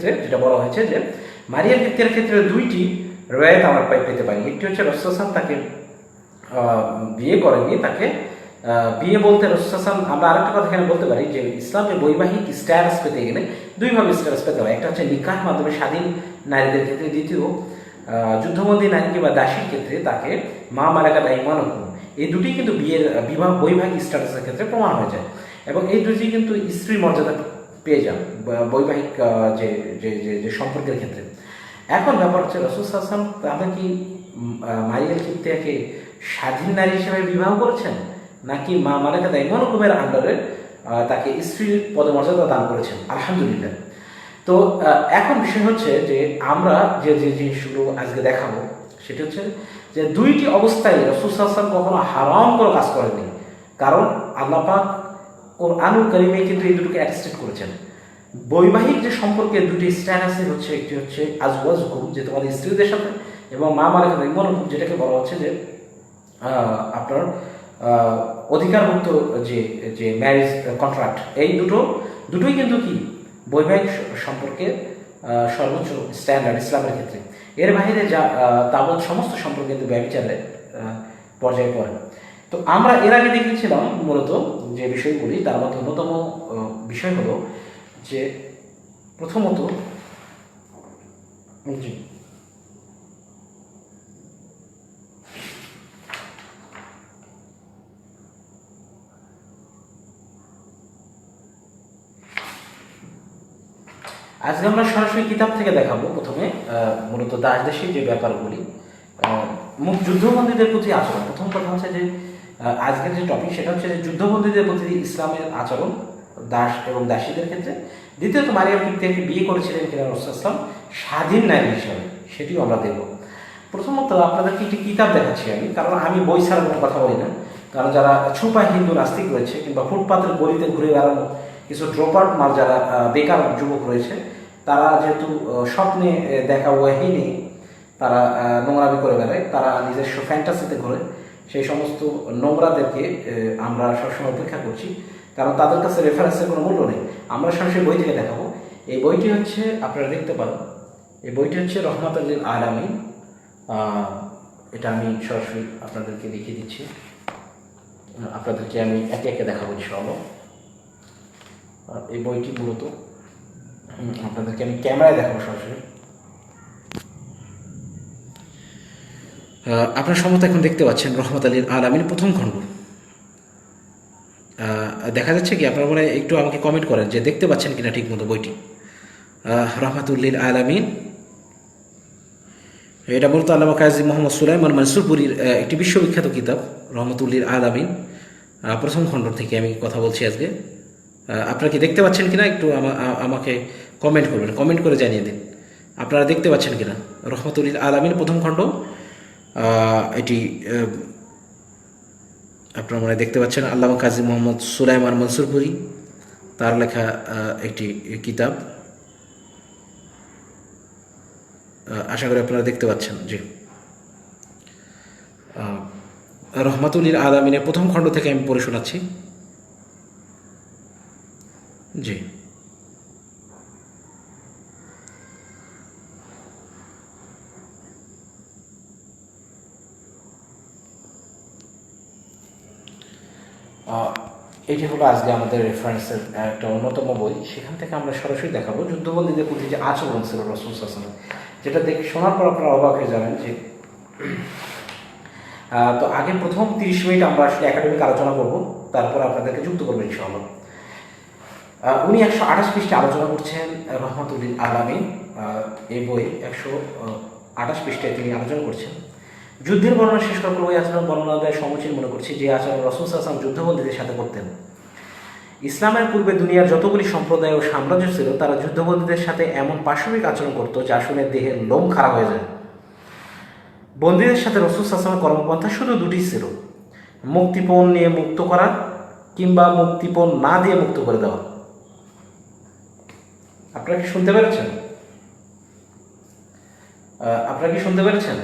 ক্ষেত্রে যেটা বলা হয়েছে যে মারিয়াম কিপ্তিয়ার ক্ষেত্রে দুইটি রেওয়ায়াত আমরা পেতে পারি। একটি হচ্ছে রাসূল সাল্লাল্লাহু আলাইহি ওয়াসাল্লাম তাকে বিয়ে করেননি, তাকে বিয়ে বলতে রাসূল সাল্লাল্লাহু আলাইহি ওয়াসাল্লাম, আমরা আরেকটা কথা এখানে বলতে পারি যে ইসলামের বৈবাহিক স্ট্যাটাস পেতে গেলে দুইভাবে স্ট্যাটাস পেতে হয়। একটা হচ্ছে নিকাহ মাধ্যমে স্বাধীন নারীদের ক্ষেত্রে, দ্বিতীয় যুদ্ধবন্দী নারী কিংবা দাসীর ক্ষেত্রে তাকে মা মালাকাত আইমানুকুম। এই দুটি কিন্তু বৈবাহিক স্ট্যাটাসের ক্ষেত্রে প্রমাণ হয়ে যায় এবং এই দুটি কিন্তু স্ত্রীর মর্যাদা পেয়ে যান বৈবাহিক যে যে যে সম্পর্কের ক্ষেত্রে। এখন ব্যাপার হচ্ছে রাসূল সাল্লাল্লাহু আলাইহি ওয়াসাল্লাম তাহলে কি মারিয়াম কিপ্তিয়াকে স্বাধীন নারী হিসেবে বিবাহ করেছেন, নাকি মা মালাকাত আইমানুকুমের আন্ডারে তাকে স্ত্রীর পদমর্যাদা দান করেছেন? আলহামদুলিল্লাহ। তো এখন বিষয় হচ্ছে যে আমরা যে যে জিনিসগুলো আজকে দেখাবো সেটা হচ্ছে যে দুইটি অবস্থায় রাসূল সাল্লাল্লাহু আলাইহি ওয়াসাল্লাম কখনো হারাম কোনো কাজ করেননি, কারণ আল্লাহ পাক কোরআনুল কারীমে কিন্তু এই দুটোকে অ্যাটেস্টেড করেছেন। বৈবাহিক যে সম্পর্কে দুটি স্ট্যাটাসে হচ্ছে, একটি হচ্ছে আজওয়াজুকুম, যে তোমাদের স্ত্রীদের সাথে, এবং মা মালাকাত আইমানুকুম, যেটাকে বলা হচ্ছে যে আপনার অধিকারভুক্ত যে যে ম্যারেজ কন্ট্রাক্ট। এই দুটোই কিন্তু কি বৈবাহিক সম্পর্কের সর্বোচ্চ স্ট্যান্ডার্ড ইসলামের ক্ষেত্রে। এর বাইরে যা তাবৎ সমস্ত সম্পর্ক কিন্তু ব্যভিচারের পর্যায়ে পড়ে। তো আমরা এর আগে দেখেছিলাম মূলত যে বিষয়গুলি, তার মধ্যে অন্যতম বিষয় হলো যে প্রথমত আজকে আমরা সরাসরি কিতাব থেকে দেখাবো। প্রথমে মূলত দাস দাসীর যে ব্যাপারগুলি, যুদ্ধবন্দীদের প্রতি আচরণ। প্রথম কথা হচ্ছে যে আজকের যে টপিক সেটা হচ্ছে যে যুদ্ধবন্দীদের প্রতি ইসলামের আচরণ দাস এবং দাসীদের ক্ষেত্রে। দ্বিতীয়ত মারিয়াম কিপ্তিয়াকে বিয়ে করেছিলেন কিনা রাসূল সাল্লাল্লাহু আলাইহি ওয়াসাল্লাম স্বাধীন নারী হিসাবে, সেটিও আমরা দেখব। প্রথমত আপনাদেরকে একটি কিতাব দেখাচ্ছি আমি, কারণ আমি বই ছাড়া কোনো কথা বলি না। কারণ যারা ছুপা হিন্দু নাস্তিক রয়েছে কিংবা ফুটপাতের গলিতে ঘুরে বেড়ানো কিছু ড্রপার মাল যারা বেকার যুবক রয়েছে, তারা যেহেতু স্বপ্নে দেখা ওয়াহি নেই, তারা নোংরামি করে বেড়ায়, তারা নিজস্ব ফ্যান্টাসিতে ঘোরে, সেই সমস্ত নোংরাদেরকে আমরা সবসময় উপেক্ষা করছি, কারণ তাদের কাছে রেফারেন্সের কোনো মূল্য নেই। আমরা সরাসরি বই থেকে দেখাবো। এই বইটি হচ্ছে, আপনারা দেখতে পারেন, এই বইটি হচ্ছে রহমাতুল লিল আলামিন। এটা আমি সরাসরি আপনাদেরকে দেখিয়ে দিচ্ছি, আপনাদেরকে আমি একে একে দেখাবো ইনশাআল্লাহ। এই বইটি মূলত আপনাদেরকে আমি ক্যামেরায় দেখাবো সরাসরি। আপনার সম্মত এখন দেখতে পাচ্ছেন রহমাতুল লিল আলামিন প্রথম খণ্ড। দেখা যাচ্ছে কি? আপনারা মনে একটু আমাকে কমেন্ট করেন যে দেখতে পাচ্ছেন কিনা ঠিক মতো বইটি। রহমাতুল লিল আলামিন, এটা মূলত আল্লামা কাজী মোহাম্মদ সুলাইমান মনসুরপুরীর একটি বিশ্ববিখ্যাত কিতাব রহমাতুল লিল আলামিন। প্রথম খণ্ড থেকে আমি কথা বলছি আজকে। আপনারা কি দেখতে পাচ্ছেন কিনা একটু আমাকে কমেন্ট করবেন, কমেন্ট করে জানিয়ে দিন আপনারা দেখতে পাচ্ছেন কিনা। রহমাতুল লিল আলামিন প্রথম খণ্ড, এটি আপনারা মনে দেখতে পাচ্ছেন আল্লামা কাজী মোহাম্মদ সুলাইমান মনসুরপুরী, তার লেখা একটি কিতাব। আশা করি আপনারা দেখতে পাচ্ছেন। জি, রহমাতুল লিল আলামিনের প্রথম খণ্ড থেকে আমি পড়ে শোনাচ্ছি। জি, এটি হলো আজকে আমাদের রেফারেন্সের একটা অন্যতম বই। সেখান থেকে আমরা সরাসরি দেখাবো যুদ্ধবন্দীদের প্রতি যে আচরণ ছিল রাসূল সাল্লাল্লাহু আলাইহি ওয়াসাল্লাম, যেটা শোনার পর আপনারা অবাক হয়ে যাবেন। যে তো আগে প্রথম 30 মিনিট আমরা আসলে একাডেমিক আলোচনা করব, তারপর আপনাদেরকে যুক্ত করবো ইনশাআল্লাহ। উনি 128 পৃষ্ঠাে আলোচনা করছেন রহমাতুল লিল আলামিন। এই বই 128 পৃষ্ঠায় তিনি আলোচনা করছেন। যুদ্ধের বর্ণনা শেষ করার পর ওই আচরণ বর্ণনা দেয় সমীচীন মনে করছি যে আচরণ রাসূল সাল্লাল্লাহু আলাইহি ওয়াসাল্লাম যুদ্ধবন্দীদের সাথে করতেন। ইসলামের পূর্বে দুনিয়ার যতগুলি সম্প্রদায় ও সাম্রাজ্য ছিল তারা যুদ্ধবন্দীদের সাথে এমন পাশবিক আচরণ করত যা শুনে দেহের লোম খাড়া হয়ে যায়। বন্দীদের সাথে রাসূল সাল্লাল্লাহু আলাইহি ওয়াসাল্লামের কর্মপন্থা শুধু দুটি ছিল, মুক্তিপণ নিয়ে মুক্ত করা কিংবা মুক্তিপণ না দিয়ে মুক্ত করে দেওয়া। আপনারা কি শুনতে পেরেছেন? আপনারা কি শুনতে পেরেছেন?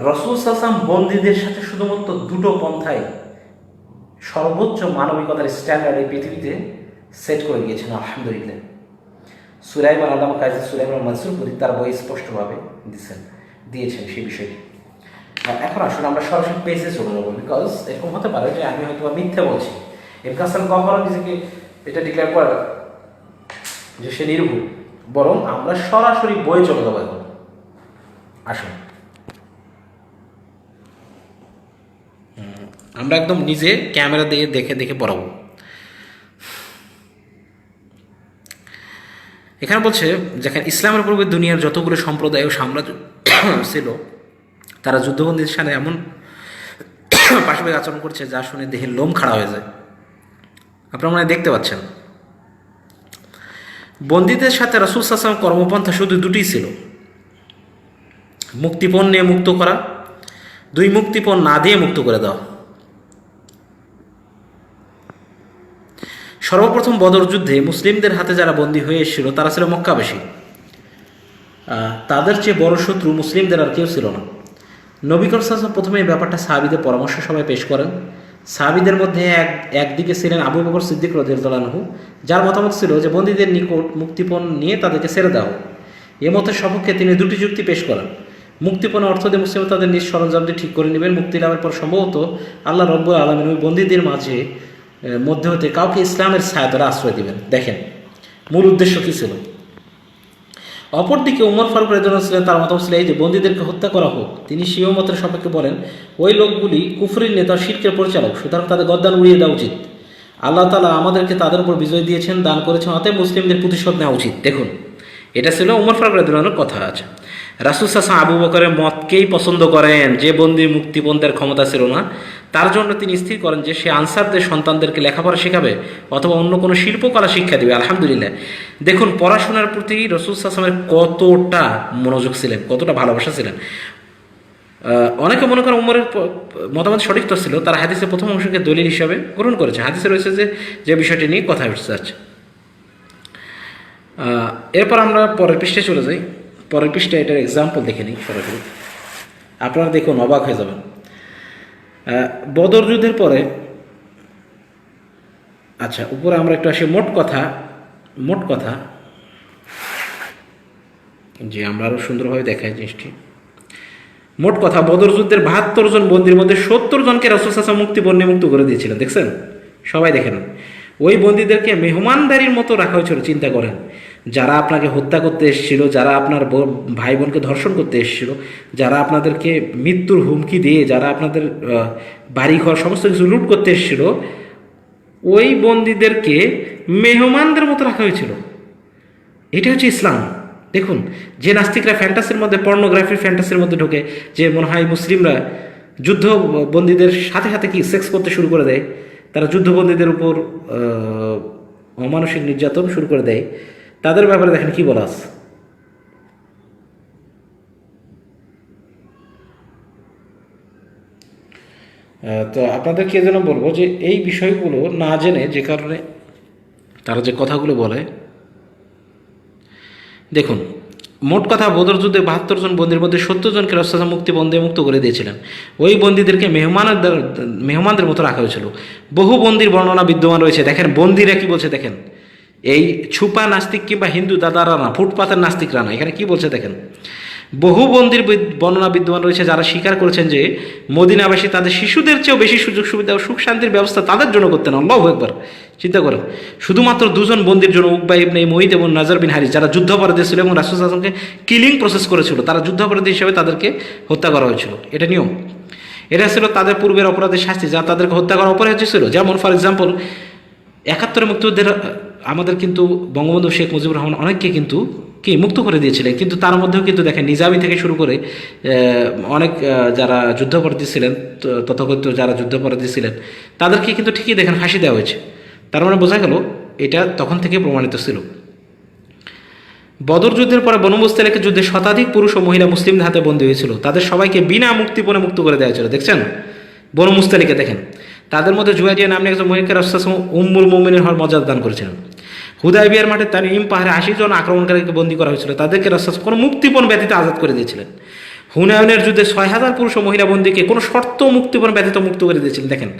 রাসূল সাল্লাল্লাহু আলাইহি ওয়াসাল্লাম বন্দীদের সাথে শুধুমাত্র দুটো পন্থায় সর্বোচ্চ মানবিকতার স্ট্যান্ডার্ড এই পৃথিবীতে সেট করে গিয়েছেন। আলহামদুলিল্লাহ। সুলাইমান আল্লামা কাজী সুলাইমান মানসুরপুরি তার বই স্পষ্টভাবে দিয়েছেন সেই বিষয়টি। এখন আসলে আমরা সরাসরি পেজে চলে যাবো, বিকজ এরকম হতে পারে যে আমি হয়তো মিথ্যে বলছি। ইবনে হাসান কখনো নিজেকে এটা ডিক্লেয়ার করে যে সে নির্ভুল, বরং আমরা সরাসরি বই চলে যাবো এখন। আসুন আমরা একদম নিজে ক্যামেরা দিয়ে দেখে দেখে পড়াবো। এখানে বলছে যেখানে ইসলামের পূর্বে দুনিয়ার যতগুলো সম্প্রদায় ও সাম্রাজ্য ছিল তারা যুদ্ধবন্দীর সাথে এমন পাশাপাশি আচরণ করছে যা শুনে দেহের লোম খাড়া হয়ে যায়। আপনারা মনে দেখতে পাচ্ছেন, বন্দীদের সাথে রাসূল সাল্লাল্লাহু আলাইহি ওয়াসাল্লাম কর্মপন্থা শুধু দুটিই ছিল, মুক্তিপণ নিয়ে মুক্ত করা, দুই মুক্তিপণ না দিয়ে মুক্ত করে দেওয়া। সর্বপ্রথম বদর যুদ্ধে মুসলিমদের হাতে যারা বন্দী হয়ে এসেছিল তারা ছিল মক্কাবাসী। তাদের চেয়ে বড় শত্রু মুসলিমদের আর কেউ ছিল না। নবী করিম সাল্লাল্লাহু আলাইহি ওয়াসাল্লাম প্রথমে এই ব্যাপারটা সাহাবীদের পরামর্শ সভায় পেশ করেন। সাহাবীদের মধ্যে একদিকে ছিলেন আবু বকর সিদ্দিক রাদিয়াল্লাহু আনহু, যার মতামত ছিল যে বন্দীদের নিকট মুক্তিপণ নিয়ে তাদেরকে ছেড়ে দেওয়া। এ মতের সপক্ষে তিনি দুটি যুক্তি পেশ করেন। মুক্তিপণের অর্থ দিয়ে মুসলিম তাদের নিজ সরঞ্জামটি ঠিক করে নেবেন, মুক্তি লাভের পর সম্ভবত আল্লাহ রব্বুল আলামিন ওই বন্দীদের মধ্যে হতে কাউকে ইসলামের ছায়াতলে আশ্রয় দিবেন। দেখেন মূল উদ্দেশ্য কী ছিল। অপরদিকে উমর ফারুক রাদিয়াল্লাহু ছিলেন, তার মতামত ছিল এই যে বন্দীদেরকে হত্যা করা হোক। তিনি স্বীয় মতের সপক্ষে বলেন, ওই লোকগুলি কুফরির নেতা, শিরকের পরিচালক, সুতরাং তাদের গর্দান উড়িয়ে দেওয়া উচিত। আল্লাহ তাআলা আমাদেরকে তাদের উপর বিজয় দিয়েছেন, দান করেছেন, অতএব মুসলিমদের প্রতিশোধ নেওয়া উচিত। দেখুন, এটা ছিল উমর ফারুক রাদিয়াল্লাহু আনহুর কথা। আছে রাসূল সাল্লাল্লাহু আলাইহি ওয়াসাল্লাম আবু বকরের মতকেই পছন্দ করেন, যে বন্দী মুক্তিপণের ক্ষমতা ছিল না। তার জন্য তিনি স্থির করেন যে সে আনসারদের সন্তানদেরকে লেখাপড়া শেখাবে অথবা অন্য কোনো শিল্পকলা শিক্ষা দেবে। আলহামদুলিল্লাহ, দেখুন পড়াশোনার প্রতি রাসূল সাল্লাল্লাহু আলাইহি ওয়াসাল্লামের কতটা মনোযোগ ছিলেন, কতটা ভালোবাসা ছিলেন। অনেকে মনে করেন উমরের মতামত সঠিক তো ছিল, তারা হাদিসের প্রথম অংশকে দলিল হিসাবে গ্রহণ করেছে। হাদিসে রয়েছে যে বিষয়টি নিয়ে কথা উঠতে যাচ্ছে। এরপর আমরা পরের পৃষ্ঠে চলে যাই। পরের পৃষ্ঠে এটার এক্সাম্পল দেখে নিই সরাসরি, আপনারা দেখুন অবাক হয়ে যাবেন। বদর যুদ্ধের পরে, আচ্ছা উপরে আমরা একটু আসি। মোট কথা যে আমরা আরও সুন্দরভাবে দেখাই জিনিসটি। মোট কথা, বদর যুদ্ধের ৭২ জন বন্দীর মধ্যে ৭০ জনকে রাসূল সাল্লাল্লাহু আলাইহি ওয়াসাল্লাম মুক্তিপণ মুক্ত করে দিয়েছিলেন। দেখছেন, সবাই দেখেন। ওই বন্দীদেরকে মেহমানদারির মতো রাখা হয়েছিল। চিন্তা করেন, যারা আপনাকে হত্যা করতে এসেছিল, যারা আপনার ভাই বোনকে ধর্ষণ করতে এসেছিল, যারা আপনাদেরকে মৃত্যুর হুমকি দিয়ে, যারা আপনাদের বাড়িঘর সমস্ত কিছু লুট করতে এসেছিল, ওই বন্দীদেরকে মেহমানদের মতো রাখা হয়েছিল। এটা হচ্ছে ইসলাম। দেখুন, যে নাস্তিকরা ফ্যান্টাসির মধ্যে, পর্নোগ্রাফির ফ্যান্টাসির মধ্যে ঢোকে, যে মনে হয় মুসলিমরা যুদ্ধ বন্দীদের সাথে সাথে কি সেক্স করতে শুরু করে দেয়, তারা যুদ্ধবন্দীদের উপর অমানসিক নির্যাতন শুরু করে দেয়, তাদের ব্যাপারে দেখেন কি বলা আছে। তো আপনাদেরকে এজন্য বলবো যে এই বিষয়গুলো না জেনে, যে কারণে তারা যে কথাগুলো বলে, দেখুন মোট কথা, বদর যুদ্ধে ৭২ জন বন্দীর মধ্যে ৭০ জনকে রাসূল সাল্লাল্লাহু আলাইহি ওয়াসাল্লাম মুক্ত করে দিয়েছিলেন। ওই বন্দীদেরকে মেহমানদের মতো রাখা হয়েছিল। বহু বন্দীর বর্ণনা বিদ্যমান রয়েছে। দেখেন বন্দীরা কি বলছে, দেখেন এই ছুপা নাস্তিক কিংবা হিন্দু দাদারা না, ফুটপাতের নাস্তিকরা না, এখানে কি বলছে দেখেন। বহু বন্দীর বর্ণনা বিদ্যমান রয়েছে যারা স্বীকার করেছেন যে মদিনাবাসী তাদের শিশুদের চেয়েও বেশি সুযোগ সুবিধা ও সুখ শান্তির ব্যবস্থা তাদের জন্য করতেন। আল্লাহু আকবার। চিন্তা করেন, শুধুমাত্র ২ জন বন্দীর জন্য, উকবা ইবনে মুঈত এবং নাজার বিন হারিস, যারা যুদ্ধাপরাধী ছিল এবং রাসূল সাল্লাল্লাহু আলাইহি ওয়াসাল্লামকে কিলিং প্রসেস করেছিল, তারা যুদ্ধাপরাধী হিসেবে তাদেরকে হত্যা করা হয়েছিল। এটা নিয়ম। এটা ছিল তাদের পূর্বের অপরাধের শাস্তি, যা তাদেরকে হত্যা করা অপরাধ ছিল। যেমন ফর এক্সাম্পল ৭১ মুক্তিযুদ্ধের আমাদের কিন্তু বঙ্গবন্ধু শেখ মুজিবুর রহমান অনেককে কিন্তু মুক্ত করে দিয়েছিলেন, কিন্তু তার মধ্যেও কিন্তু দেখেন নিজামী থেকে শুরু করে অনেক যারা যুদ্ধাপরাধী ছিলেন, তথাকথিত যারা যুদ্ধাপরাধী ছিলেন, তাদেরকে কিন্তু ঠিকই দেখেন ফাঁসি দেওয়া হয়েছে। তার মানে বোঝা গেল এটা তখন থেকে প্রমাণিত ছিল। বদর যুদ্ধের পরে বনু মুস্তালিকের যুদ্ধে শতাধিক পুরুষ ও মহিলা মুসলিমদের হাতে বন্দী হয়েছিল। তাদের সবাইকে বিনা মুক্তিপণে মুক্ত করে দেওয়া হয়েছিল। দেখছেন বনু মুস্তালিকে, দেখেন তাদের মধ্যে জুয়াইরিয়া নামে একজন মহিলাকে রাসূল সাল্লাল্লাহু আলাইহি ওয়াসাল্লাম উম্মুল মুমিনিন হওয়ার মর্যাদা দান করেছিলেন। হুদায়বিয়ার মাঠে তানঈম পাহাড়ে ৮০ জন আক্রমণকারীকে বন্দী করা হয়েছিল। তাদেরকে রাসূল সাল্লাল্লাহু আলাইহি ওয়াসাল্লাম কোনো মুক্তিপণ ব্যতীত আজাদ করে দিয়েছিলেন। হুনায়নের যুদ্ধে ৬,০০০ পুরুষ ও মহিলা বন্দীকে কোনো শর্ত মুক্তিপণ ব্যতীত মুক্ত করে দিয়েছিলেন। দেখেন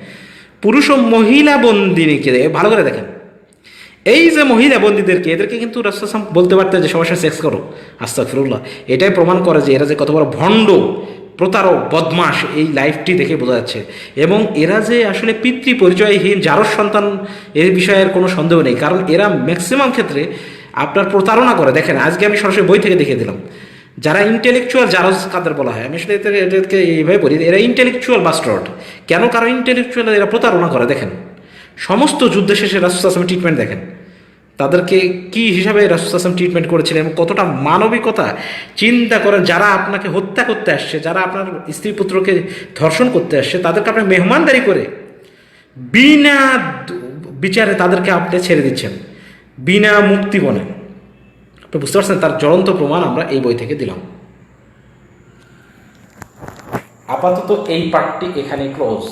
পুরুষ ও মহিলা বন্দিনীকে ভালো করে দেখেন। এই যে মহিলা বন্দীদেরকে, এদেরকে কিন্তু রাসূল সাল্লাল্লাহু আলাইহি ওয়াসাল্লাম বলতে পারতেন যে সবার সাথে সেক্স করো, আস্তাগফিরুল্লাহ। এটাই প্রমাণ করে যে এরা যে কত বড় ভণ্ড, প্রতারক, বদমাশ, এই লাইফটি দেখে বোঝা যাচ্ছে। এবং এরা যে আসলে পিতৃ পরিচয়হীন জারজ সন্তান, এর বিষয়ে আর কোনো সন্দেহ নেই, কারণ এরা ম্যাক্সিমাম ক্ষেত্রে আপনার প্রতারণা করে। দেখেন আজকে আমি সরাসরি বই থেকে দেখিয়ে দিলাম, যারা ইন্টেলেকচুয়াল জারজ কাদের বলা হয়, আমি আসলে এদেরকে এইভাবে বলি, এরা ইন্টেলেকচুয়াল বাস্টার্ড। কেন? কারণ ইন্টেলেকচুয়াল এরা প্রতারণা করে। দেখেন সমস্ত যুদ্ধ শেষে রাসূল সাল্লাল্লাহু আলাইহি ওয়াসাল্লাম ট্রিটমেন্ট দেখেন, তাদেরকে কি হিসাবে রাসূল সাল্লাল্লাহু আলাইহি ওয়াসাল্লাম ট্রিটমেন্ট করেছিলেন এবং কতটা মানবিকতা। চিন্তা করেন, যারা আপনাকে হত্যা করতে আসছে, যারা আপনার স্ত্রী পুত্রকে ধর্ষণ করতে আসছে, তাদেরকে আপনি মেহমানদারি করে বিনা বিচারে তাদেরকে আপনি ছেড়ে দিচ্ছেন, বিনা মুক্তিপণে। আপনি বুঝতে পারছেন? তার জ্বলন্ত প্রমাণ আমরা এই বই থেকে দিলাম। আপাতত এই পার্টটি এখানে ক্লোজ।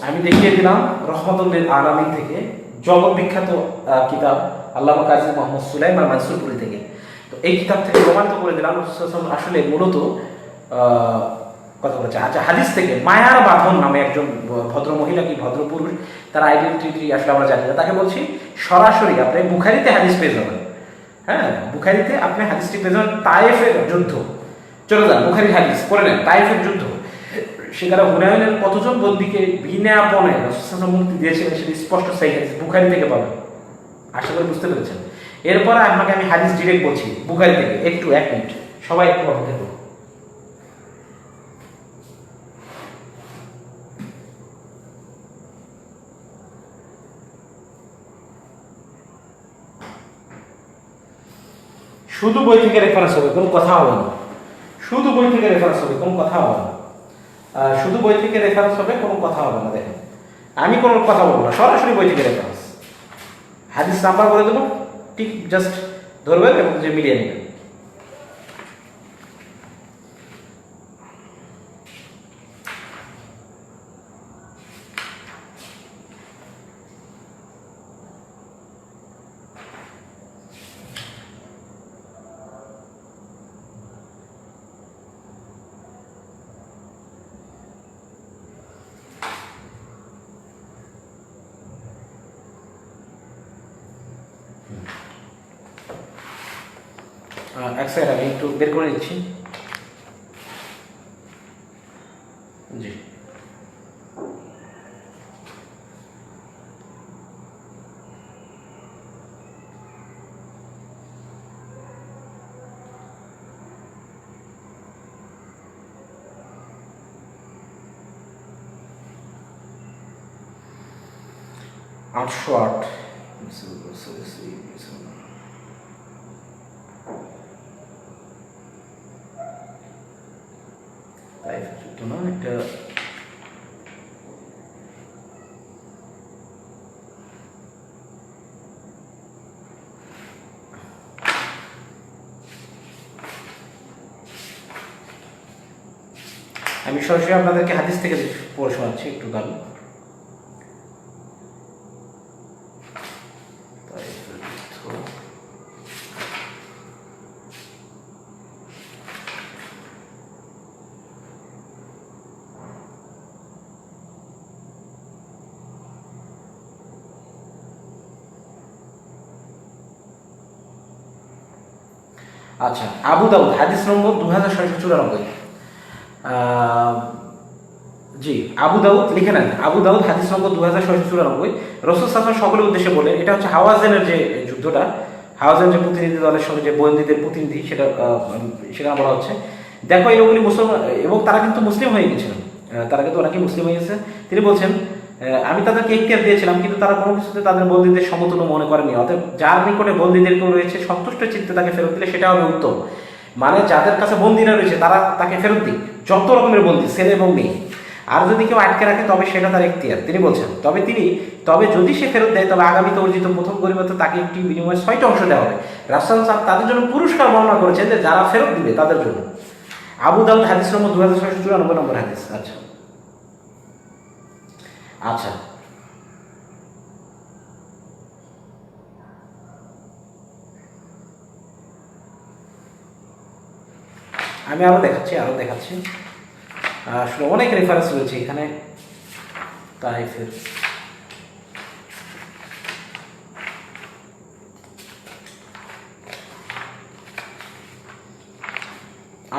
আমি দেখিয়ে দিলাম রহমাতুল লিল আলামিন থেকে, জগৎ বিখ্যাত কিতাব আল্লামা কাজী মোহাম্মদ সুলাইমান মানসুরপুরি থেকে। তো এই কিতাব থেকে প্রমাণিত করে দিলাম আসলে মূলত কথা বলেছে। আচ্ছা, হাদিস থেকে মায়ার বাঁধন নামে একজন ভদ্র মহিলা কি ভদ্র পুরুষ, তার আইডেন্টিটি আসলে আমরা জানি না, তাকে বলছি সরাসরি আপনি বুখারীতে হাদিস পেয়ে যাবেন। হ্যাঁ, বুখারীতে আপনি হাদিসটি পেয়ে যাবেন। তায়েফের যুদ্ধ, চলে যান বুখারীর হাদিস পড়ে নেন। তায়েফের যুদ্ধ, সেখানে হুনায়নের কতজন বন্দীকে বিনা পণে রাসূল সাল্লাল্লাহু আলাইহি ওয়াসাল্লাম মুক্তি দিয়েছিলেন, সেটা স্পষ্ট সহিহ হাদিস বুখারী থেকে পাবেন। আশা করি বুঝতে পেরেছেন। এরপর আপনাকে আমি হাদিস ডিরেক্ট বলছি বুখারী থেকে। একটু 1 মিনিট সবাই একটু অপেক্ষা করুন। শুধু বই থেকে রেফারেন্স হবে, কোনো কথা হবে না। শুধু বই থেকে রেফারেন্স হবে, কোনো কথা হবে না। শুধু বই থেকে রেফারেন্স হবে, কোনো কথা হবে না। দেখেন আমি কোনো কথা বলবো না, সরাসরি বই থেকে রেফারেন্স। হাদিস নাম্বার বলে দেবো, ঠিক জাস্ট ধরবেন এবং যে মিলিয়ে নেবেন। এক সেকেন্ড আমি একটু বের করে নিচ্ছি। জি, আটশো আট। তাই যুদ্ধ না একটা, আমি সরাসরি আপনাদেরকে হাদিস থেকে পড়ে শোনাচ্ছি, একটু দাঁড়ান। আচ্ছা, আবু দাউদ হাদিস নম্বর 2694। জি, আবু দাউদ লিখে নেন। আবু দাউদ হাদিস নম্বর 2694। রাসূল সাল্লাল্লাহু আলাইহি ওয়াসাল্লাম সকলের উদ্দেশ্যে বলে, এটা হচ্ছে হাওয়াজেনের যে যুদ্ধটা, হাওয়াজেন যে প্রতিনিধি দলের সঙ্গে যে বন্দীদের প্রতিনিধি, সেটা সেখানে বলা হচ্ছে, দেখো এই লোকগুলি মুসলমান, এবং তারা কিন্তু মুসলিম হয়ে গেছিলেন, তারা কিন্তু অনেকেই মুসলিম হয়ে গেছে। তিনি বলছেন, আমি তাদেরকে ইখতিয়ার দিয়েছিলাম, কিন্তু তারা কোনো কিছুতে তাদের বন্দীদের সমতুল্য মনে করেনি। অতএব যার নিকটে বন্দীদের কেউ রয়েছে, সন্তুষ্ট চিত্তে তাকে ফেরত দিলে সেটা হবে উত্তম। মানে যাদের কাছে বন্দীরা রয়েছে তারা তাকে ফেরত দিক, যত রকমের বন্দী, ছেলে এবং মেয়ে। আর যদি কেউ আটকে রাখে তবে সেটা তার ইখতিয়ার। তিনি বলছেন, তবে যদি সে ফেরত দেয়, তবে আগামীতে অর্জিত প্রথম গরিবতে তাকে একটি বিনিময়ে 6টা অংশ দেওয়া হবে। রাসূল সাহেব তাদের জন্য পুরস্কার বর্ণনা করেছেন যে যারা ফেরত দিবে তাদের জন্য। আবু দাউদ হাদিস নম্বর 2694 নম্বর হাদিস। আচ্ছা আচ্ছা, আমি আরো দেখাচ্ছি। আসলে অনেক রেফারেন্স রয়েছে এখানে। তাইফের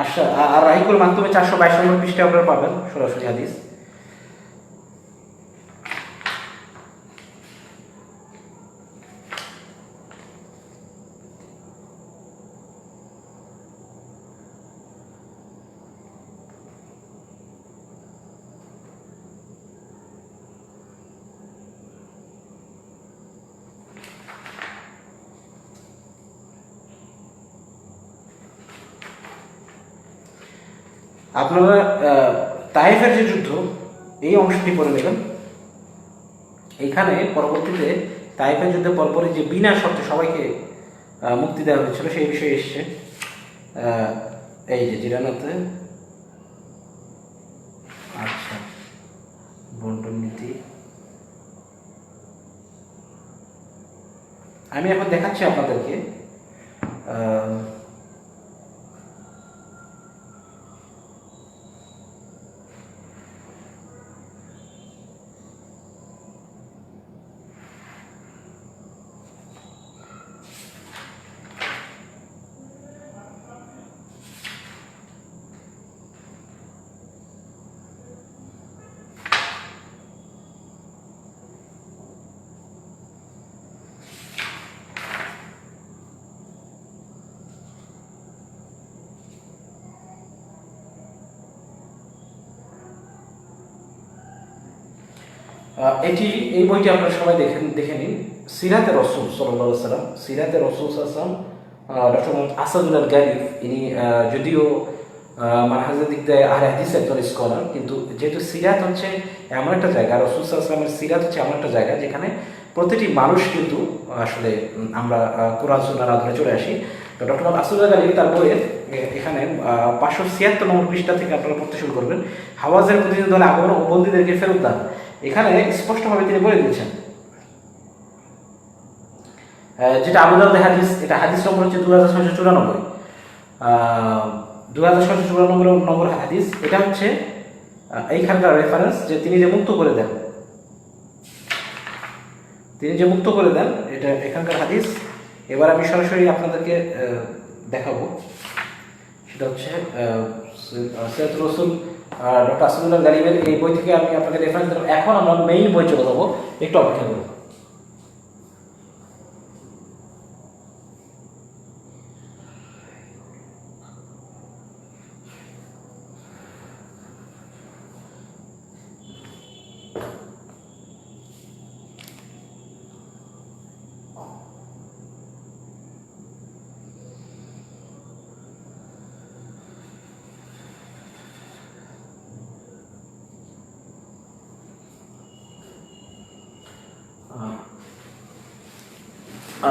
আশা আর রাহিকুল মাকতুমে 422 নম্বর পৃষ্ঠায় আপনারা পাবেন সরাসরি হাদিস। আপনারা তায়েফের যে যুদ্ধ এই অংশটি পড়ে নেবেন। এইখানে পরবর্তীতে তায়েফের যুদ্ধে পরপরই যে বিনা শর্তে সবাইকে মুক্তি দেওয়া হয়েছিল সেই বিষয়ে এসছে। এই যে জিরানাতে আচ্ছা বন্টন নীতি আমি এখন দেখাচ্ছি আপনাদেরকে। এই বইটি আপনারা সবাই দেখে নিন। সিরাতে রসুল সাল্লাল্লাহু আলাইহি ওয়াসাল্লাম, সিরাতে রসুল সাল্লাল্লাহু ডক্টর মোহাম্মদ আসাদুল্লাহ গালিব, ইনি যদিও মানহাজের দিক দিয়ে আহলে হাদিস একজন স্কলার, কিন্তু যেহেতু সিরাত হচ্ছে এমন একটা জায়গা, রসুল সাল্লাল্লাহু আলাইহি ওয়াসাল্লামের সিরাত হচ্ছে এমন একটা জায়গা যেখানে প্রতিটি মানুষ কিন্তু আসলে আমরা কোরআন সুন্নাহর আদলে চলে আসি। তো ডক্টর মোহাম্মদ আসাদুল্লাহ গালিব তার বইয়ে এখানে 576 নম্বর পৃষ্ঠা থেকে আপনারা পড়তে শুরু করবেন। হাওয়াজের প্রতিনিধি দলে আগমন ও বন্দীদেরকে ফেরত দান। এখানে স্পষ্টভাবে তিনি বলে দিয়েছেন, যেটা আবু দাউদ হাদিস, এটা হাদিস নম্বর হচ্ছে 2694, 2694 নম্বর হাদিস। এটা হচ্ছে এইখানকার রেফারেন্স যে তিনি যে মুক্ত করে দেন, এটা এখানকার হাদিস। এবার আমি সরাসরি আপনাদেরকে দেখাবো, সেটা হচ্ছে সৈয়দ রসুল ডক্টর আসাদুল্লাহ গালিবের এই বই থেকে আমি আপনাকে রেফারেন্স দিলাম। এখন আমরা মেইন বই চলে যাবো, একটু অপেক্ষা করব।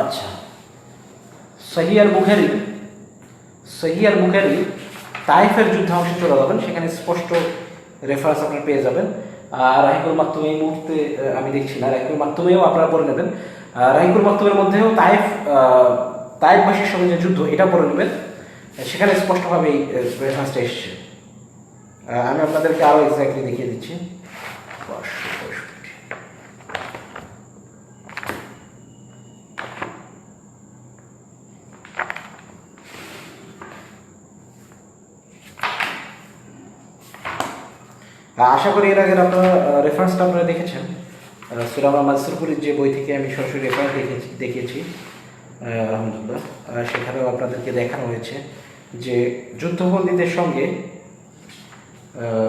আচ্ছা, সহিহ আল বুখারী তায়েফের যুদ্ধ অংশে চলে যাবেন, সেখানে স্পষ্ট রেফারেন্স আপনারা পেয়ে যাবেন। আর রাহিকুল মাকতুম এই মুহূর্তে আমি দেখছি না, রাহিকুল মাকতুমেও আপনারা পড়ে নেবেন। রাহিকুল মাকতুমের মধ্যেও তায়েফবাসীর সঙ্গে যে যুদ্ধ এটা পড়ে নেবেন, সেখানে স্পষ্টভাবে এই রেফারেন্সটা এসছে। আমি আপনাদেরকে আরও এক্স্যাক্টলি দেখিয়ে দিচ্ছি। আশা করি এর আগের আপনারা রেফারেন্সটা আপনারা দেখেছেন। সুলাইমান মানসুরপুরীর যে বই থেকে আমি সরাসরি রেফারেন্স দেখিয়েছি আলহামদুলিল্লাহ, সেখানেও আপনাদেরকে দেখানো হয়েছে যে যুদ্ধবন্দীদের সঙ্গে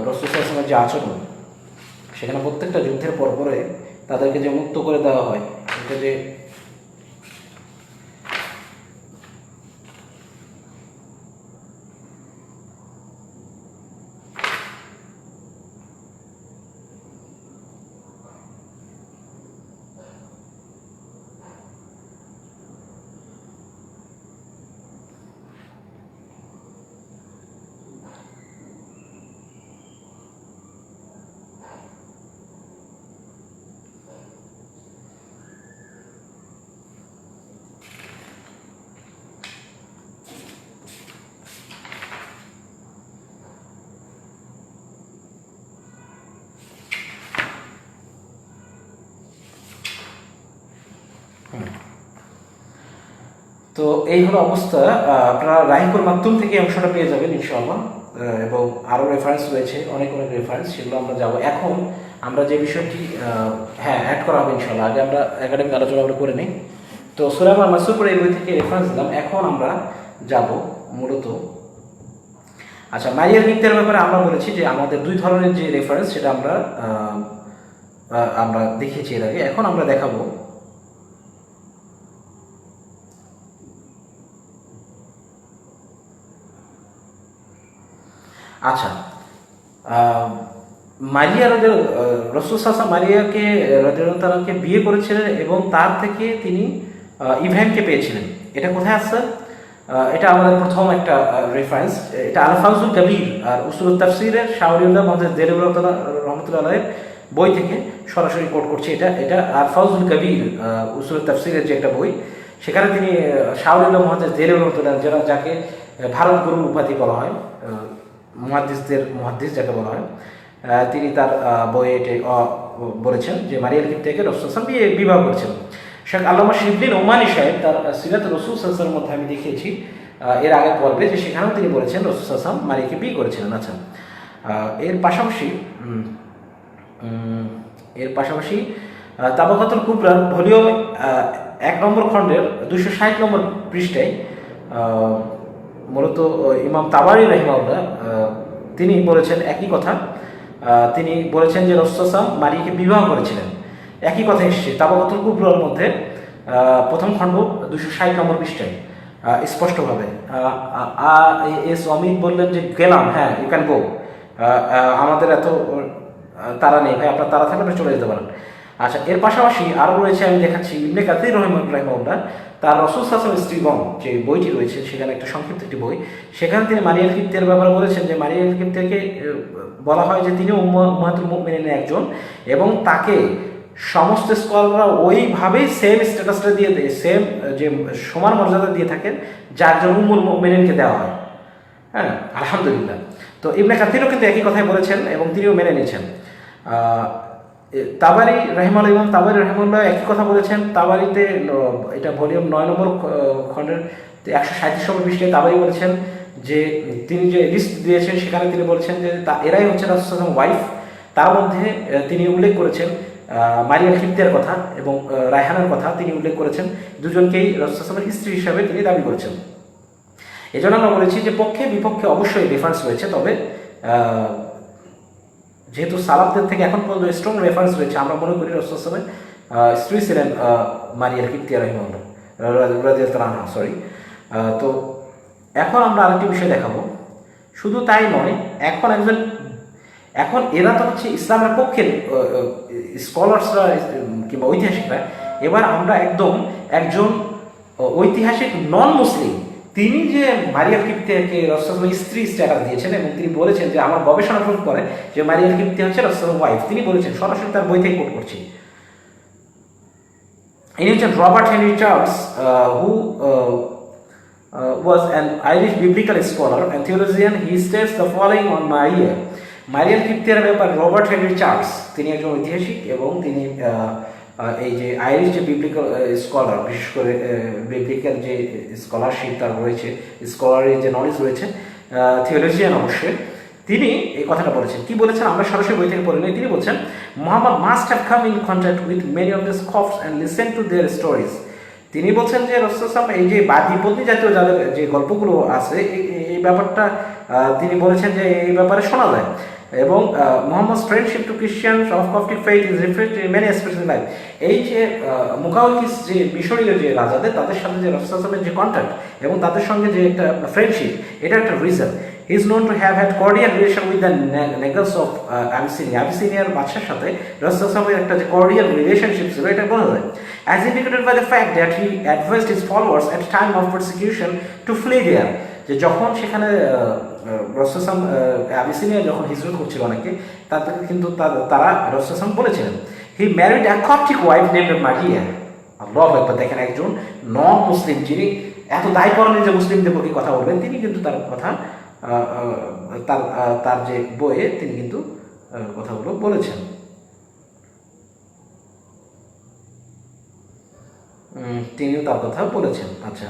রাসূল সাল্লাল্লাহু আলাইহি ওয়াসাল্লামের যে আচরণ, সেখানে প্রত্যেকটা যুদ্ধের পরে তাদেরকে যে মুক্ত করে দেওয়া হয়, এটা যে তো এই হলো অবস্থা। আপনারা রাহিকুল মাকতুম থেকে এই অংশটা পেয়ে যাবেন ইনশাআল্লাহ। এবং আরও রেফারেন্স রয়েছে, অনেক অনেক রেফারেন্স, সেগুলো আমরা যাব। এখন আমরা যে বিষয়টি হ্যাঁ অ্যাড করা হবে ইনশাআল্লাহ, আগে আমরা একাডেমিক আলোচনা করে নিই। তো সূরা মাসুর এই বই থেকে রেফারেন্স দিলাম। এখন আমরা যাব মূলত, আচ্ছা, মারিয়ার কিপ্তিয়ার ব্যাপারে আমরা বলেছি যে আমাদের দুই ধরনের যে রেফারেন্স সেটা আমরা আমরা দেখিয়েছি এর আগে। এখন আমরা দেখাবো আচ্ছা মারিয়া রসুল সাল্লাল্লাহু মারিয়াকে রাদিয়াল্লাহু তাআলাকে বিয়ে করেছিলেন এবং তার থেকে তিনি ইব্রাহিমকে পেয়েছিলেন। এটা কোথায় আসছে? এটা আমাদের প্রথম একটা রেফারেন্স। এটা আল-ফাউজুল কবির আর উসুলুত তাফসীরের শাহরিউল্লাহ মুহাম্মদ দেলওয়ার রহমাতুল্লাহ আলাইহির বই থেকে সরাসরি কোট করছি। এটা আল-ফাউজুল কবির উসুলুত তাফসীরের যে একটা বই, সেখানে তিনি শাহরিউল্লাহ মুহাম্মদ দেলওয়ার রহমাতুল্লাহ, যাকে ভারত গুরু উপাধি বলা হয়, মুহাদ্দিস যাকে বলা হয়, তিনি তার বইয়ে এটি বলেছেন যে মারিয়াল কিপ্তিয়াকে রাসূল সাল্লাল্লাহু আলাইহি ওয়াসাল্লাম বিবাহ করেছেন। শেখ আল্লামা শিবলি নোমানী সাহেব তার সিরাত রাসূল সাল্লাল্লাহু আলাইহি ওয়াসাল্লামের মধ্যে আমি দেখিয়েছি এর আগে পর্বে, যে সেখানেও তিনি বলেছেন রাসূল সাল্লাল্লাহু আলাইহি ওয়াসাল্লাম মারিয়াকে বিয়ে করেছিলেন। আচ্ছা, এর পাশাপাশি তাবাকাতুল কুবরার ভলিউম 1 নম্বর খণ্ডের 260 নম্বর পৃষ্ঠায় মূলত ইমাম তাবারি রাহিমাহুল্লাহ তিনি বলেছেন একই কথা। তিনি বলেছেন যে রাসূল সাল্লাল্লাহু আলাইহি ওয়াসাল্লাম মারিয়াকে বিবাহ করেছিলেন। একই কথা এসছে তাবাকাতুল কুবরার মধ্যে প্রথম খণ্ড 260 নম্বর পৃষ্ঠায় স্পষ্টভাবে। এস অমিত বললেন যে গেলাম, হ্যাঁ ইউ ক্যান গো, আমাদের এত তারা নেই ভাই, আপনার তারা থাকলে চলে যেতে পারেন। আচ্ছা, এর পাশাপাশি আরও রয়েছে, আমি দেখাচ্ছি ইবনে কাসির রাহিমাহুল্লাহ তার রাসূল সাল্লাল্লাহু আলাইহি ওয়াসাল্লাম স্ত্রীগণ যে বইটি রয়েছে, সেখানে একটা সংক্ষিপ্ত একটি বই, সেখানে তিনি মারিয়াল কিপ্তিয়ার ব্যাপারে বলেছেন যে মারিয়াল কিপ্তিয়াকে বলা হয় যে তিনি উম্মাহাতুল মুমিনিনের একজন, এবং তাকে সমস্ত স্কলাররা ওইভাবেই সেম স্ট্যাটাসটা দিয়ে দেয়, সেম যে সমান মর্যাদা দিয়ে থাকেন যা একজন উম্মুল মুমিনিনকে দেওয়া হয়। হ্যাঁ, আলহামদুলিল্লাহ। তো ইবনে কাসিরও কিন্তু একই কথাই বলেছেন এবং তিনিও মেনে নিয়েছেন। তাবারি রাহিমাহুল্লাহ, ইমাম তাবারি রাহিমাহুল্লাহ একই কথা বলেছেন। তাবারিতে এটা ভলিউম 9 নম্বর খণ্ডের 137 নম্বর পৃষ্ঠায় তাবারি বলেছেন যে তিনি যে লিস্ট দিয়েছেন সেখানে তিনি বলেছেন যে এরাই হচ্ছে রাসূল সাল্লাল্লাহু আলাইহি ওয়াসাল্লাম ওয়াইফ। তার মধ্যে তিনি উল্লেখ করেছেন মারিয়াল কিপ্তিয়ার কথা এবং রায়হানের কথা তিনি উল্লেখ করেছেন, দুজনকেই রাসূল সাল্লাল্লাহু আলাইহি ওয়াসাল্লামের স্ত্রী হিসাবে তিনি দাবি করেছেন। এই জন্য আমরা বলেছি যে পক্ষে বিপক্ষে অবশ্যই রেফারেন্স রয়েছে, তবে যেহেতু সালাফদের থেকে এখন পর্যন্ত স্ট্রং রেফারেন্স রয়েছে, আমরা মনে করি রাসূল সাল্লাল্লাহু আলাইহি ওয়াসাল্লামের স্ত্রী ছিলেন মারিয়াল কিপ্তিয়া রাদিয়াল্লাহু আনহা, সরি। তো এখন আমরা আরেকটি বিষয় দেখাবো। শুধু তাই নয়, এখন এরা তো হচ্ছে ইসলামের পক্ষের স্কলার্সরা কিংবা ঐতিহাসিকরা। এবার আমরা একজন ঐতিহাসিক নন মুসলিম, তিনি যে মারিয়াল কিপ্তিয়াকে রাসূল সাল্লাল্লাহু আলাইহি ওয়াসাল্লামের স্ত্রী স্ট্যাটাস দিয়েছেন এবং তিনি বলেছেন যে আমার গবেষণা প্রুফ করে যে মারিয়াল কিপ্তিয়া হচ্ছে রাসূল সাল্লাল্লাহু আলাইহি ওয়াসাল্লামের ওয়াইফ, তিনি বলেছেন, সরাসরি তার বই থেকে কোট করছি। ইনি হচ্ছেন Robert Henry Charles, who was an Irish biblical scholar and theologian. He states the following on Maria. মারিয়াল কিপ্তিয়ার ব্যাপারে রবার্ট হেনরি চার্লস, তিনি একজন ঐতিহাসিক এবং তিনি এই যে আইরিশ যে বিবলিক্যাল স্কলার, বিশেষ করে বিবলিক্যাল যে স্কলারশিপ তার রয়েছে, স্কলারের যে নলেজ রয়েছে, থিওলজিয়ান অবশ্যই, তিনি এই কথাটা বলেছেন। কি বলেছেন আমরা সরাসরি বই থেকে পড়ে নিই। তিনি বলছেন, Muhammad must have come in contact with many of the Copts and listen to their stories. তিনি বলছেন যে রাসূল সাল্লাল্লাহু আলাইহি ওয়াসাল্লাম এই যে বাদী পত্নী জাতীয় যাদের যে গল্পগুলো আছে, এই ব্যাপারটা তিনি বলেছেন যে এই ব্যাপারে শোনা যায়। এবং Muhammad's friendship to Christians of Coptic faith is reflected in many aspects in life. এই যে মুকাউকিস যে মিশরীয় যে রাজাদের, তাদের সাথে যে রাসূল সাল্লাল্লাহু আলাইহি ওয়াসাল্লামের যে কন্ট্যাক্ট এবং তাদের সঙ্গে যে একটা ফ্রেন্ডশিপ, এটা একটা reason. He is known to have had cordial relation with the Negus of Abyssinia. আবিসিনিয়ার বাদশার সাথে রাসূল সাল্লাল্লাহু আলাইহি ওয়াসাল্লামের একটা যে কর্ডিয়াল রিলেশনশিপ ছিল, এটা বোঝা যায়। As indicated by the fact that he advised his followers at time of persecution to flee there. যে যখন সেখানে রাসূল সাল্লাল্লাহু আলাইহি ওয়াসাল্লাম আবিসিনিয়া যখন হিজরত করছিল অনেকে, তাদেরকে কিন্তু তারা রাসূল সাল্লাল্লাহু আলাইহি ওয়াসাল্লাম বলেছিলেন, he married a Coptic wife named মারিয়া। আল্লাহু আকবার! দেখেন, একজন নন মুসলিম যিনি এত দায় করেন যে মুসলিমদের পক্ষে কথা বলবেন, তিনি কিন্তু তার কথা তার যে বইয়ে তিনি কিন্তু কথাগুলো বলেছেন। তিনিও তার কথা বলেছেন। আচ্ছা,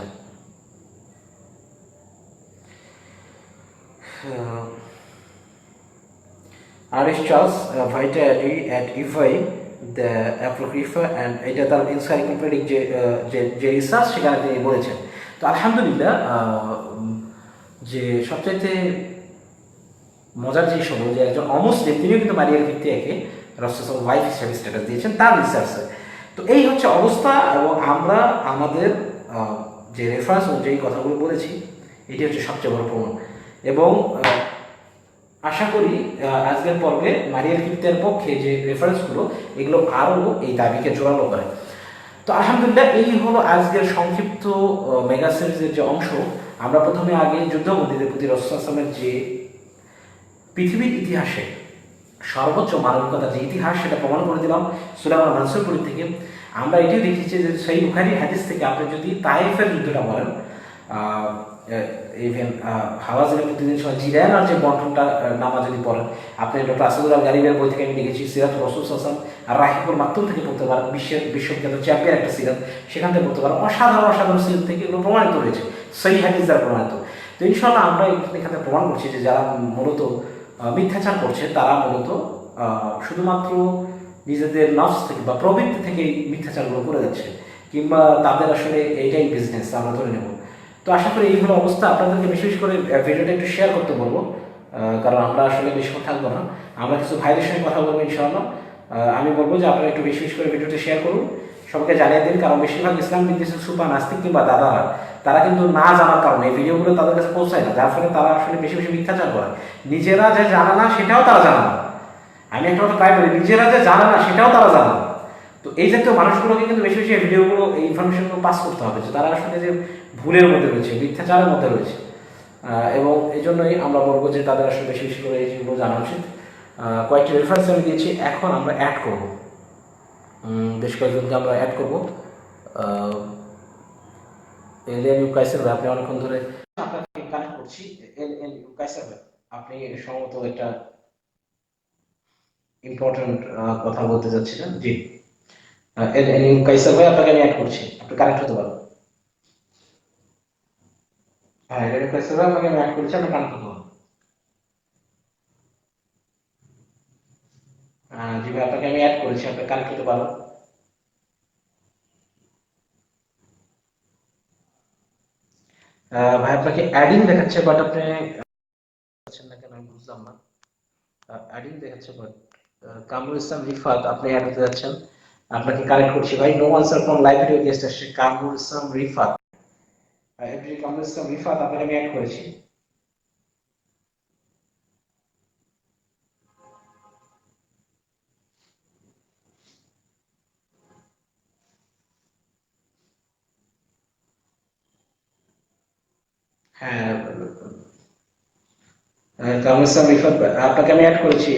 Aris Charles, Vitality at EFI, the Apocrypha and এটা তার encyclopedic যে রিসার্চ সেখানে তিনি বলেছেন। তো আলহামদুলিল্লাহ যে সবচাইতে মজার জিনিস হলো যে একজন অমুসলিম তিনিও কিন্তু মারিয়ার ভিত্তিকে রাসূল ওয়াইফ হিসেবে স্ট্যাটাস দিয়েছেন তার রিসার্চে। তো এই হচ্ছে অবস্থা এবং আমরা আমাদের যে রেফারেন্স অনুযায়ী কথাগুলো বলেছি এটি হচ্ছে সবচেয়ে বড় প্রমাণ এবং আশা করি আজকের পর্বে মারিয়ার কিপ্তের পক্ষে যে রেফারেন্সগুলো এগুলো আরও এই দাবিকে জোরালো করে। তো আলহামদুলিল্লাহ এই হলো আজকের সংক্ষিপ্ত মেগা সিরিজের যে অংশ। আমরা প্রথমে আগে যুদ্ধবন্দীদের প্রতি রাসূল সাল্লাল্লাহু যে পৃথিবীর ইতিহাসে সর্বোচ্চ মানবিকতার যে ইতিহাস সেটা প্রমাণ করে দিলাম সূরা মানসুরপুরি থেকে। আমরা এটিও দেখেছি যে সহিহ বুখারী হাদিস থেকে আপনি যদি তায়েফের যুদ্ধটা বলেন ইভেন হাওয়াজের প্রতিদিন সময় জিরান আর যে বন্টনটা নামা যদি পড়েন আপনি ডক্টর আসাদুল আল গালিবের বই থেকে আমি দেখেছি সিরাত রাসূল সাল্লাল্লাহু আর রাহিবুল মাকতুম থেকে পড়তে পারেন, বিশ্ববিখ্যাত চ্যাম্পিয়ন একটা সিরাত সেখান থেকে পড়তে পারেন। অসাধারণ সিরাত থেকে এগুলো প্রমাণিত হয়েছে, সহিহ হাদিস দ্বারা প্রমাণিত। তো ইনশাআল্লাহ আমরা এখানে প্রমাণ করছি যে যারা মূলত মিথ্যাচার করছে তারা মূলত শুধুমাত্র নিজেদের নফস থেকে বা প্রবৃত্তি থেকে মিথ্যাচারগুলো করে যাচ্ছে, কিংবা তাদের আসলে এইটাই বিজনেস আমরা ধরে নেব। তো আশা করি এই হলো অবস্থা। আপনাদেরকে বিশেষ করে ভিডিওটা একটু শেয়ার করতে বলবো, কারণ আমরা আসলে বেশিক্ষণ থাকবো না, আমরা কিছু ভাইদের সঙ্গে কথা বলবো ইনশাআল্লাহ। আমি বলবো যে আপনারা একটু বেশি করে ভিডিওটা শেয়ার করুন, সবাইকে জানিয়ে দিন, কারণ বেশিরভাগ ইসলাম বিদ্বেষী সুপা নাস্তিক কিংবা দাদারা তারা কিন্তু না জানার কারণে এই ভিডিওগুলো তাদের কাছে পৌঁছায় না, যার ফলে তারা আসলে বেশি বেশি মিথ্যাচার করে। নিজেরা যে জানে না সেটাও তারা জানে না। আমি একটা কথা প্রায় বলি, নিজেরা যে জানে না সেটাও তারা জানে না। তো এই জাতীয় মানুষগুলোকে কিন্তু বেশি বেশি ভিডিওগুলো এই ইনফরমেশনগুলো পাস করতে হবে যে তারা আসলে যে ভুলের মধ্যে রয়েছে, মিথ্যাচারের মধ্যে রয়েছে, এবং এই জন্যই আমরা বলবো যে তাদের আসলে বেশি বেশি করে এই জিনিসগুলো জানা উচিত। কয়েকটি রেফারেন্স আমি দিয়েছি, এখন আমরা অ্যাড করব, বেশ কয়েকজনকে আমরা অ্যাড করবো। এলিয়ান ইউকাইসার ভাই, আপনি অনেকক্ষণ ধরে আপনাকে কানেক্ট করছি। এলিয়ান ইউকাইসার ভাই, আপনি সম্ভবত একটা ইম্পর্টেন্ট কথা বলতে যাচ্ছিলেন। জি, এলিয়ান ইউকাইসার ভাই, আপনাকে আমি অ্যাড করছি, আপনি কানেক্ট হতে পারেন। হ্যাঁ, এলিয়ান ইউকাইসার ভাই, আপনাকে আমি অ্যাড করছি, আপনি কানেক্ট হতে পারেন। জি ভাই, আপনাকে আমি অ্যাড করেছি, আপনি কানেক্ট হতে পারেন। ভাই আপনাকে অ্যাডিং দেখাচ্ছে, বাট আপনি পাচ্ছেন না কেন আমি বুঝলাম না। অ্যাডিং দেখাচ্ছে বাট কামরুল ইসলাম রিফাত, আপনি অ্যাড হতে যাচ্ছেন, আপনাকে কানেক্ট করছি ভাই। No answer from live video guest আসছে কামরুল ইসলাম রিফাত। এভরি কামরুল ইসলাম রিফাত, আপনাকে আমি অ্যাড করেছি। হ্যাঁ, কামরুল ইসলাম রিফাত ভাই, আপনাকে আমি অ্যাড করেছি।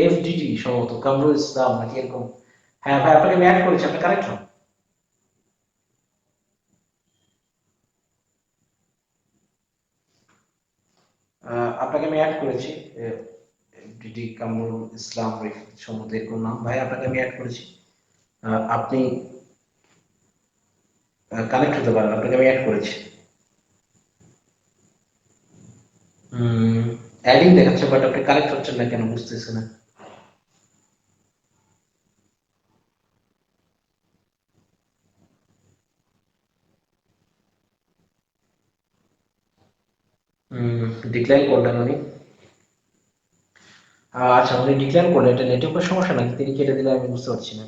এফডিডি সম্ভবত কামরুল ইসলাম নাকি এরকম। হ্যাঁ ভাই, আপনাকে আমি অ্যাড করেছি, আপনি কানেক্ট হন। আপনাকে আমি অ্যাড করেছি। এফডিডি কামরুল ইসলাম রিফাত সম্ভবত এরকম নাম। ভাই আপনাকে আমি অ্যাড করেছি, আপনি কানেক্ট হতে পারেন, আপনাকে আমি অ্যাড করেছি। অ্যাডিং দেখাচ্ছে বাট আপনি কানেক্ট হচ্ছেন না কেন বুঝতেছি না। ডিক্লাইন করলেন উনি। আচ্ছা, উনি ডিক্লাইন করলেন, এটা নেটওয়ার্কের সমস্যা নাকি তিনি কেটে দিলে আমি বুঝতে পারছি না।